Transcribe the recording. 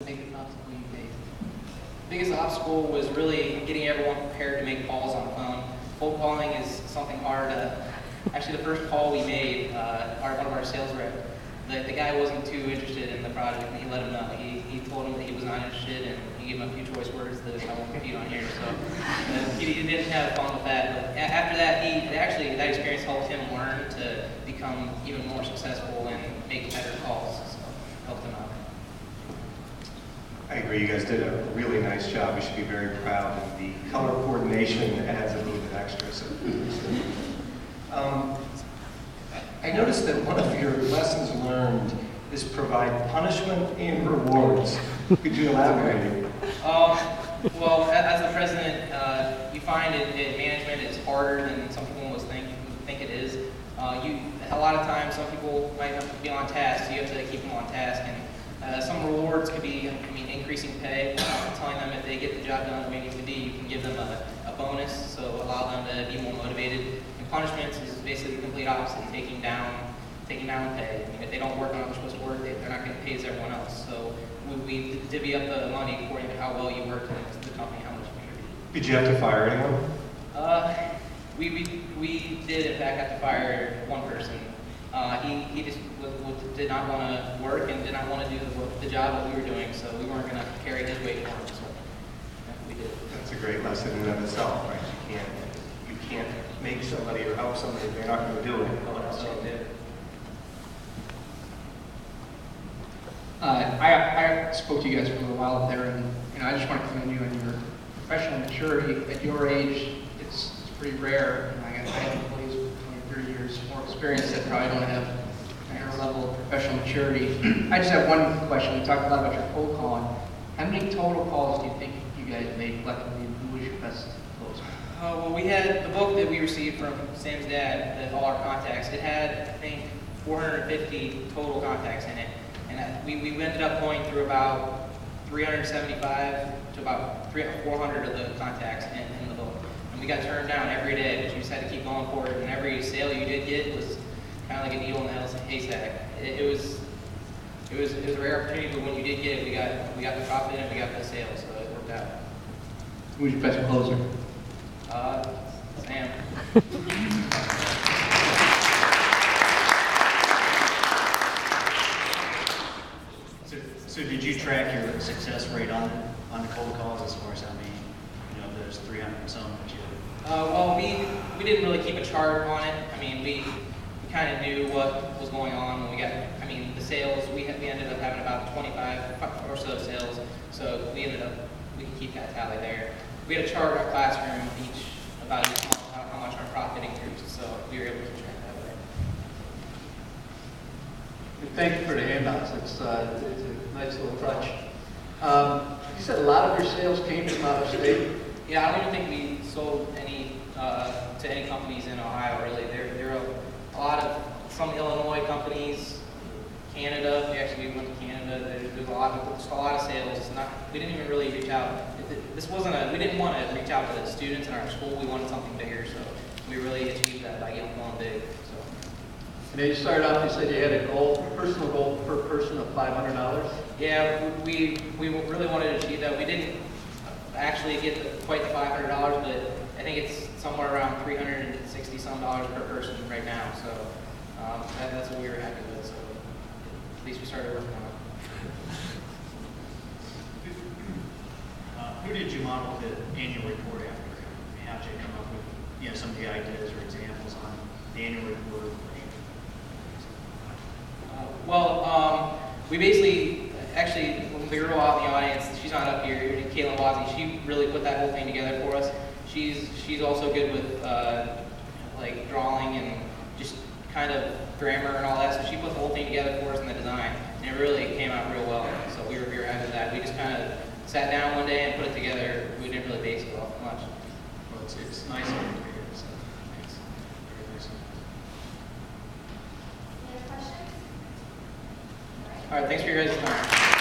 biggest obstacle you faced? The biggest obstacle was really getting everyone prepared to make calls on the phone. Cold calling is something hard. Actually, the first call we made, one of our sales reps, the guy wasn't too interested in the project, and he let him know. He told him that he was not interested, and he gave him a few choice words that I won't repeat on here. So he didn't have fun with that. But after that, that experience helped him learn to become even more successful and make better calls. So helped him out. I agree. You guys did a really nice job. We should be very proud. And the color coordination adds a little bit extra. So. I noticed that one of your lessons learned is provide punishment and rewards. Could you elaborate? Well, as the president, you find in management it's harder than some people must think it is. A lot of times, some people might have to be on task, so you have to keep them on task. And some rewards could be, increasing pay, telling them if they get the job done the way it needs to be, you can give them a bonus, so allow them to be more motivated. And punishments is basically the complete opposite, taking down pay. If they don't work on what they're supposed to work, they're not going to pay as everyone else. So we divvy up the money according to how well you worked and the company how much you contributed. Did you have to fire anyone? We did in fact have to fire one person. He just did not want to work and did not want to do the job that we were doing, so we weren't going to carry his weight for him. So we did. That's a great lesson in and of itself, right? You can't make somebody or help somebody if they're not going to do it. No one else can do it. I spoke to you guys for a little while up there, and I just want to commend you on your professional maturity. At your age, it's pretty rare. I have employees with 20, 30 years more experience that probably don't have your level of professional maturity. I just have one question. We talked a lot about your cold calling. How many total calls do you think you guys made collectively, and who was your best closer? Well, we had the book that we received from Sam's dad, all our contacts. It had, I think, 450 total contacts in it. And we ended up going through about 375 to about 400 of the contacts in the book. And we got turned down every day, but you just had to keep going for it. And every sale you did get was kind of like a needle in the haystack. It was a rare opportunity, but when you did get it, we got the profit and we got the sale, so it worked out. Who was your best closer? Sam. So did you track your success rate on the cold calls as far as how many, there's 300 and some that you Well, we didn't really keep a chart on it. We kind of knew what was going on when we got, the sales, we ended up having about 25 or so sales, so we can keep that tally there. We had a chart in our classroom about each month, how much our profit increased, so we were able to track that way. Thank you for the handouts. It's a nice little touch. You said a lot of your sales came from out of state. Yeah, I don't even think we sold any to any companies in Ohio, really. There are a lot of some Illinois companies, Canada. We went to Canada. There's a lot of sales. We didn't even really reach out. We didn't want to reach out to the students in our school. We wanted something bigger, so we really achieved that by getting going big. So. And then you started off, you said you had a personal goal per person of $500. Yeah, we really wanted to achieve that. We didn't actually get quite the $500, but I think it's somewhere around $360 some per person right now. So that's what we were happy with. So at least we started working on it. Who did you model the annual report after? How did you come up with some of the ideas or examples on the annual report? We basically, when the girl out in the audience, she's not up here, Caitlin Wazzy, she really put that whole thing together for us. She's also good with like drawing and just kind of grammar and all that, so she put the whole thing together for us in the design, and it really came out real well, so we were happy with that. We just kind of sat down one day and put it together. We didn't really base it off much. Well, it's nice of you to hear, so thanks. Very nice. Any other questions? All right, thanks for your guys' time.